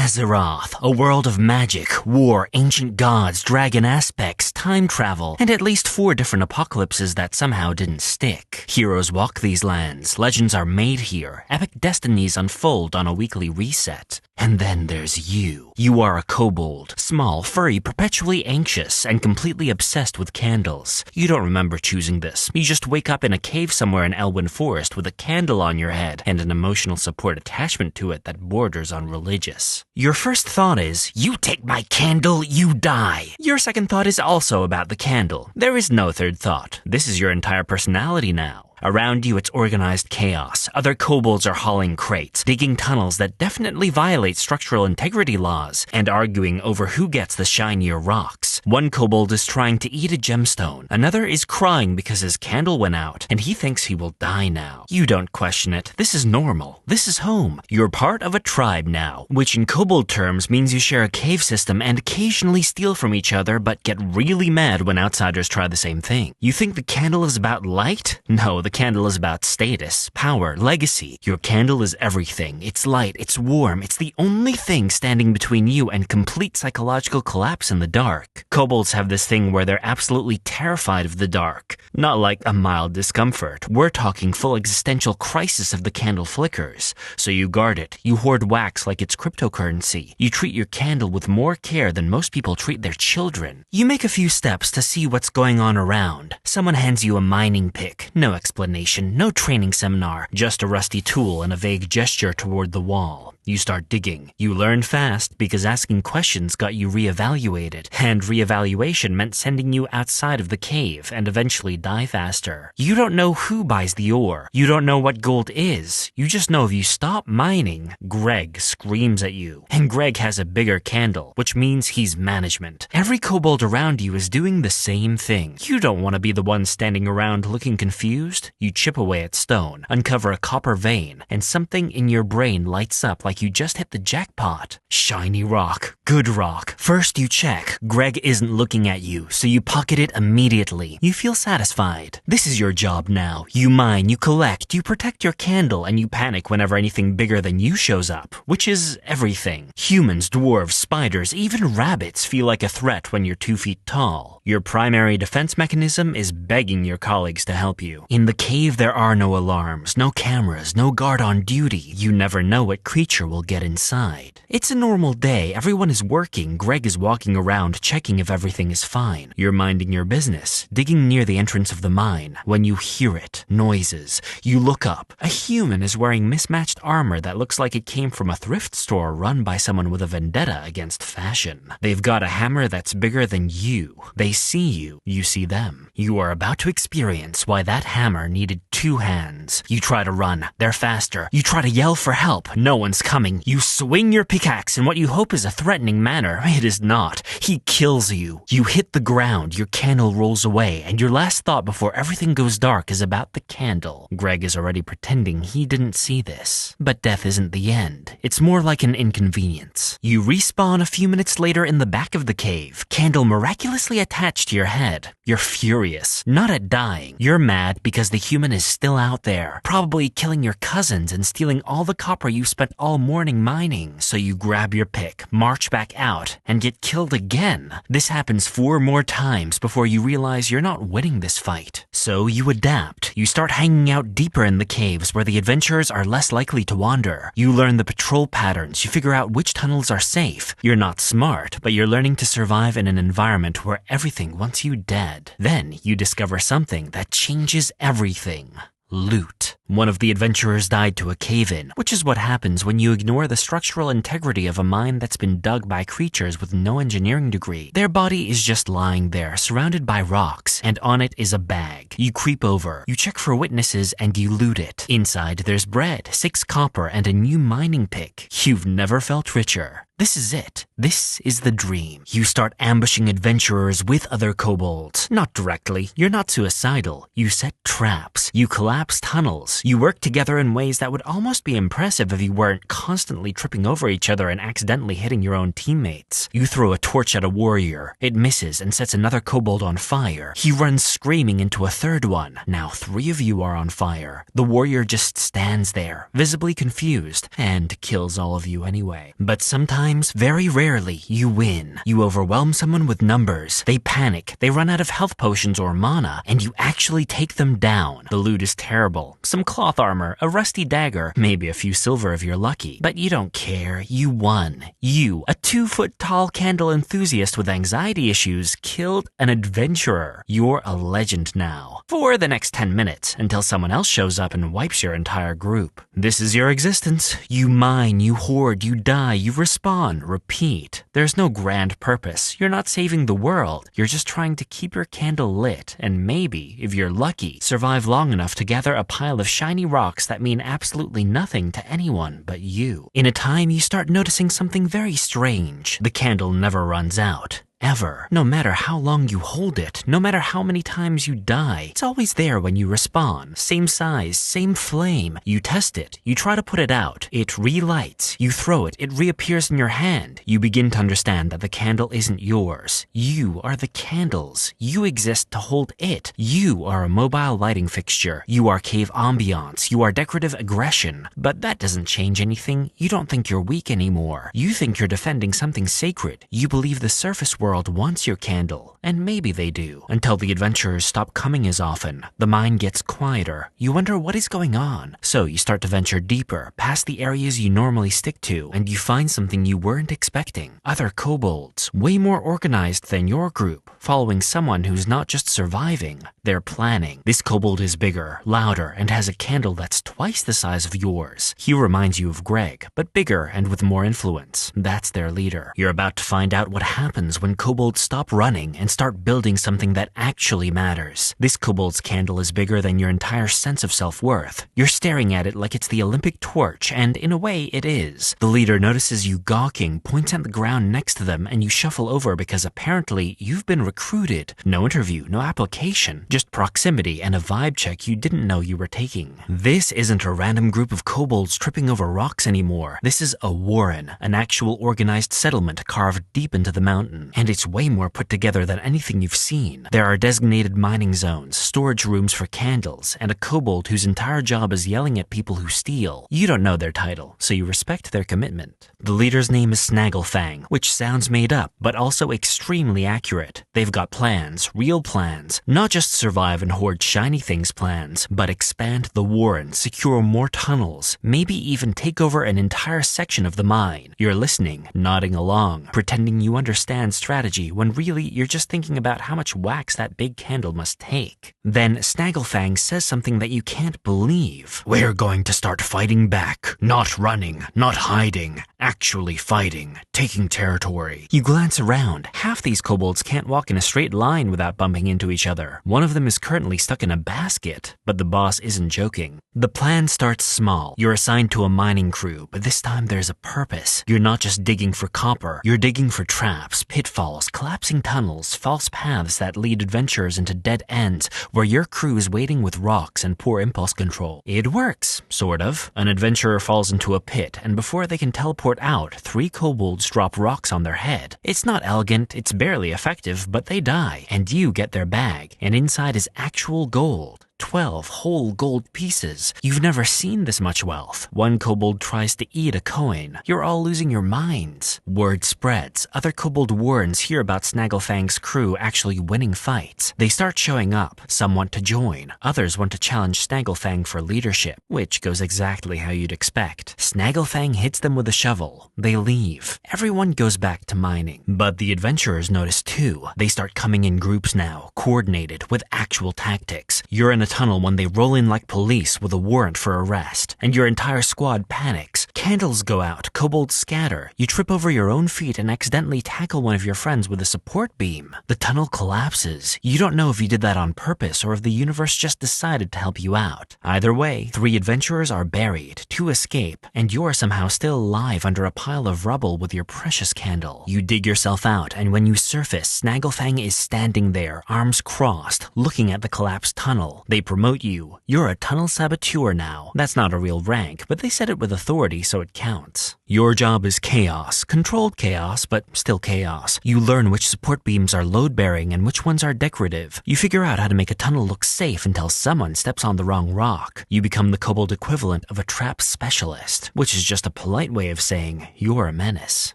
Azeroth, a world of magic, war, ancient gods, dragon aspects, time travel, and at least 4 different apocalypses that somehow didn't stick. Heroes walk these lands, legends are made here, epic destinies unfold on a weekly reset. And then there's you. You are a kobold, small, furry, perpetually anxious, and completely obsessed with candles. You don't remember choosing this. You just wake up in a cave somewhere in Elwyn Forest with a candle on your head and an emotional support attachment to it that borders on religious. Your first thought is, you take my candle, you die. Your second thought is also about the candle. There is no third thought. This is your entire personality now. Around you, it's organized chaos. Other kobolds are hauling crates, digging tunnels that definitely violate structural integrity laws, and arguing over who gets the shinier rocks. One kobold is trying to eat a gemstone. Another is crying because his candle went out, and he thinks he will die now. You don't question it. This is normal. This is home. You're part of a tribe now, which in kobold terms means you share a cave system and occasionally steal from each other, but get really mad when outsiders try the same thing. You think the candle is about light? No, the candle is about status, power, legacy. Your candle is everything. It's light, it's warm, it's the only thing standing between you and complete psychological collapse in the dark. Kobolds have this thing where they're absolutely terrified of the dark. Not like a mild discomfort. We're talking full existential crisis if the candle flickers. So you guard it. You hoard wax like it's cryptocurrency. You treat your candle with more care than most people treat their children. You make a few steps to see what's going on around. Someone hands you a mining pick. No explanation, no training seminar, just a rusty tool and a vague gesture toward the wall. You start digging. You learn fast because asking questions got you reevaluated, and reevaluation meant sending you outside of the cave and eventually die faster. You don't know who buys the ore. You don't know what gold is. You just know if you stop mining, Greg screams at you. And Greg has a bigger candle, which means he's management. Every kobold around you is doing the same thing. You don't want to be the one standing around looking confused. You chip away at stone, uncover a copper vein, and something in your brain lights up like you just hit the jackpot. Shiny rock. Good rock. First you check. Greg isn't looking at you, so you pocket it immediately. You feel satisfied. This is your job now. You mine, you collect, you protect your candle, and you panic whenever anything bigger than you shows up, which is everything. Humans, dwarves, spiders, even rabbits feel like a threat when you're 2 feet tall. Your primary defense mechanism is begging your colleagues to help you. In the cave, there are no alarms, no cameras, no guard on duty. You never know what creature will get inside. It's a normal day. Everyone is working. Greg is walking around checking if everything is fine. You're minding your business, digging near the entrance of the mine. When you hear it, noises, you look up. A human is wearing mismatched armor that looks like it came from a thrift store run by someone with a vendetta against fashion. They've got a hammer that's bigger than you. They see you. You see them. You are about to experience why that hammer needed 2 hands. You try to run. They're faster. You try to yell for help. No one's coming. You swing your pickaxe in what you hope is a threatening manner. It is not. He kills you. You hit the ground. Your candle rolls away, and your last thought before everything goes dark is about the candle. Greg is already pretending he didn't see this. But death isn't the end. It's more like an inconvenience. You respawn a few minutes later in the back of the cave, candle miraculously attached to your head. You're furious. Not at dying. You're mad because the human is still out there, probably killing your cousins and stealing all the copper you spent all morning mining. So you grab your pick, march back out, and get killed again. This happens 4 more times before you realize you're not winning this fight. So you adapt. You start hanging out deeper in the caves where the adventurers are less likely to wander. You learn the patrol patterns. You figure out which tunnels are safe. You're not smart, but you're learning to survive in an environment where everything wants you dead. Then you discover something that changes everything. Loot. One of the adventurers died to a cave-in, which is what happens when you ignore the structural integrity of a mine that's been dug by creatures with no engineering degree. Their body is just lying there, surrounded by rocks, and on it is a bag. You creep over, you check for witnesses, and you loot it. Inside, there's bread, 6 copper, and a new mining pick. You've never felt richer. This is it. This is the dream. You start ambushing adventurers with other kobolds. Not directly. You're not suicidal. You set traps. You collapse tunnels. You work together in ways that would almost be impressive if you weren't constantly tripping over each other and accidentally hitting your own teammates. You throw a torch at a warrior. It misses and sets another kobold on fire. He runs screaming into a third one. Now 3 of you are on fire. The warrior just stands there, visibly confused, and kills all of you anyway. But sometimes Sometimes, very rarely, you win. You overwhelm someone with numbers. They panic, they run out of health potions or mana, and you actually take them down. The loot is terrible. Some cloth armor, a rusty dagger, maybe a few silver if you're lucky. But you don't care. You won. You, a 2-foot-tall candle enthusiast with anxiety issues, killed an adventurer. You're a legend now. For the next 10 minutes, until someone else shows up and wipes your entire group. This is your existence. You mine, you hoard, you die, you respawn, repeat. There's no grand purpose. You're not saving the world. You're just trying to keep your candle lit and maybe, if you're lucky, survive long enough to gather a pile of shiny rocks that mean absolutely nothing to anyone but you. In a time, you start noticing something very strange. The candle never runs out. Ever. No matter how long you hold it, no matter how many times you die, it's always there when you respawn. Same size, same flame. You test it. You try to put it out. It relights. You throw it. It reappears in your hand. You begin to understand that the candle isn't yours. You are the candle's. You exist to hold it. You are a mobile lighting fixture. You are cave ambiance. You are decorative aggression. But that doesn't change anything. You don't think you're weak anymore. You think you're defending something sacred. You believe the surface world wants your candle, and maybe they do, until the adventurers stop coming as often. The mine gets quieter. You wonder what is going on. So you start to venture deeper, past the areas you normally stick to, and you find something you weren't expecting. Other kobolds, way more organized than your group, following someone who's not just surviving, they're planning. This kobold is bigger, louder, and has a candle that's twice the size of yours. He reminds you of Greg, but bigger and with more influence. That's their leader. You're about to find out what happens when kobolds stop running and start building something that actually matters. This kobold's candle is bigger than your entire sense of self-worth. You're staring at it like it's the Olympic torch, and in a way, it is. The leader notices you gawking, points at the ground next to them, and you shuffle over because apparently you've been recruited. No interview, no application, just proximity and a vibe check you didn't know you were taking. This isn't a random group of kobolds tripping over rocks anymore. This is a warren, an actual organized settlement carved deep into the mountain. And it's way more put together than anything you've seen. There are designated mining zones, storage rooms for candles, and a kobold whose entire job is yelling at people who steal. You don't know their title, so you respect their commitment. The leader's name is Snagglefang, which sounds made up, but also extremely accurate. They've got plans, real plans, not just survive and hoard shiny things plans, but expand the warren, secure more tunnels, maybe even take over an entire section of the mine. You're listening, nodding along, pretending you understand strategy when really you're just thinking about how much wax that big candle must take. Then Snagglefang says something that you can't believe. We're going to start fighting back. Not running, not hiding, actually fighting, taking territory. You glance around. Half these kobolds can't walk in a straight line without bumping into each other. One of them is currently stuck in a basket, but the boss isn't joking. The plan starts small. You're assigned to a mining crew, but this time there's a purpose. You're not just digging for copper. You're digging for traps, pitfalls, collapsing tunnels, false paths that lead adventurers into dead ends where your crew is waiting with rocks and poor impulse control. It works, sort of. An adventurer falls into a pit, and before they can teleport out, 3 kobolds drop rocks on their head. It's not elegant, it's barely effective, but they die, and you get their bag, and inside is actual gold. 12 whole gold pieces. You've never seen this much wealth. One kobold tries to eat a coin. You're all losing your minds. Word spreads. Other kobold warrens hear about Snagglefang's crew actually winning fights. They start showing up. Some want to join. Others want to challenge Snagglefang for leadership, which goes exactly how you'd expect. Snagglefang hits them with a shovel. They leave. Everyone goes back to mining. But the adventurers notice too. They start coming in groups now, coordinated with actual tactics. You're in a tunnel when they roll in like police with a warrant for arrest, and your entire squad panics. Candles go out, kobolds scatter. You trip over your own feet and accidentally tackle one of your friends with a support beam. The tunnel collapses. You don't know if you did that on purpose or if the universe just decided to help you out. Either way, 3 adventurers are buried, 2 escape, and you're somehow still alive under a pile of rubble with your precious candle. You dig yourself out, and when you surface, Snagglefang is standing there, arms crossed, looking at the collapsed tunnel. They promote you. You're a tunnel saboteur now. That's not a real rank, but they said it with authority, so it counts. Your job is chaos, controlled chaos, but still chaos. You learn which support beams are load-bearing and which ones are decorative. You figure out how to make a tunnel look safe until someone steps on the wrong rock. You become the kobold equivalent of a trap specialist, which is just a polite way of saying you're a menace.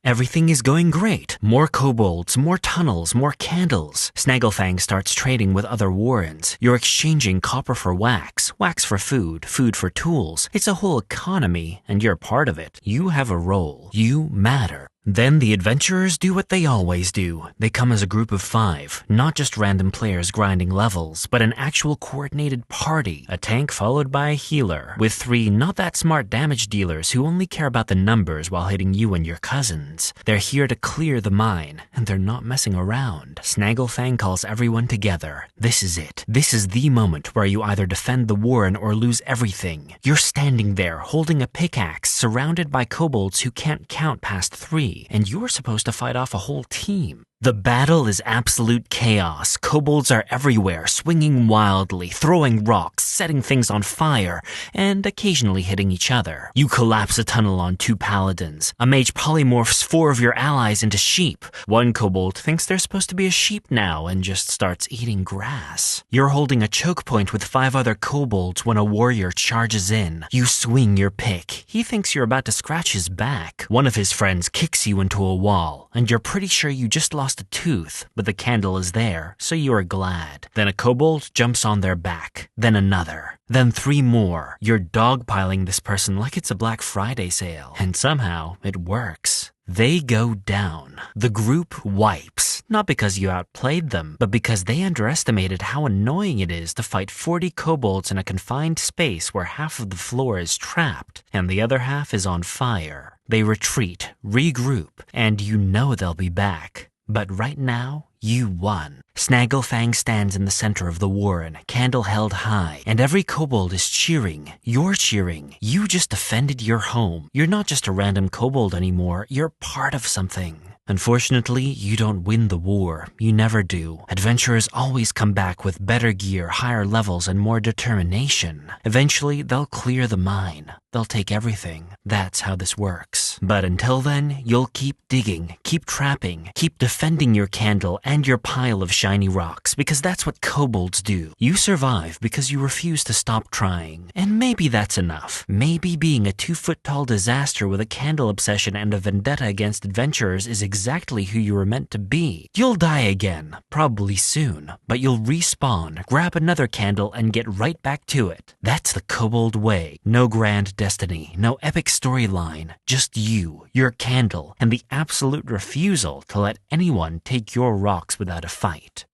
Everything is going great. More kobolds, more tunnels, more candles. Snagglefang starts trading with other warrens. You're exchanging copper for wax, wax for food, food for tools. It's a whole economy, and you're part of it. You have a role. You matter. Then the adventurers do what they always do. They come as a group of 5, not just random players grinding levels, but an actual coordinated party. A tank followed by a healer, with 3 not that smart damage dealers who only care about the numbers while hitting you and your cousins. They're here to clear the mine, and they're not messing around. Snagglefang calls everyone together. This is it. This is the moment where you either defend the warren or lose everything. You're standing there, holding a pickaxe, surrounded by kobolds who can't count past 3. And you're supposed to fight off a whole team. The battle is absolute chaos. Kobolds are everywhere, swinging wildly, throwing rocks, setting things on fire, and occasionally hitting each other. You collapse a tunnel on 2 paladins. A mage polymorphs 4 of your allies into sheep. One kobold thinks they're supposed to be a sheep now and just starts eating grass. You're holding a choke point with 5 other kobolds when a warrior charges in. You swing your pick. He thinks you're about to scratch his back. One of his friends kicks you into a wall, and you're pretty sure you just lost a tooth, but the candle is there, so you are glad. Then a kobold jumps on their back, then another, then 3 more. You're dogpiling this person like it's a Black Friday sale, and somehow it works. They go down. The group wipes, not because you outplayed them, but because they underestimated how annoying it is to fight 40 kobolds in a confined space where half of the floor is trapped and the other half is on fire. They retreat, regroup, and you know they'll be back. But right now, you won. Snagglefang stands in the center of the warren, candle held high, and every kobold is cheering. You're cheering. You just defended your home. You're not just a random kobold anymore. You're part of something. Unfortunately, you don't win the war. You never do. Adventurers always come back with better gear, higher levels, and more determination. Eventually, they'll clear the mine. They'll take everything. That's how this works. But until then, you'll keep digging, keep trapping, keep defending your candle and your pile of shiny rocks, because that's what kobolds do. You survive because you refuse to stop trying. And maybe that's enough. Maybe being a 2-foot-tall disaster with a candle obsession and a vendetta against adventurers is exactly who you were meant to be. You'll die again, probably soon, but you'll respawn, grab another candle, and get right back to it. That's the kobold way. No grand destiny, no epic storyline, just you, your candle, and the absolute refusal to let anyone take your rocks without a fight.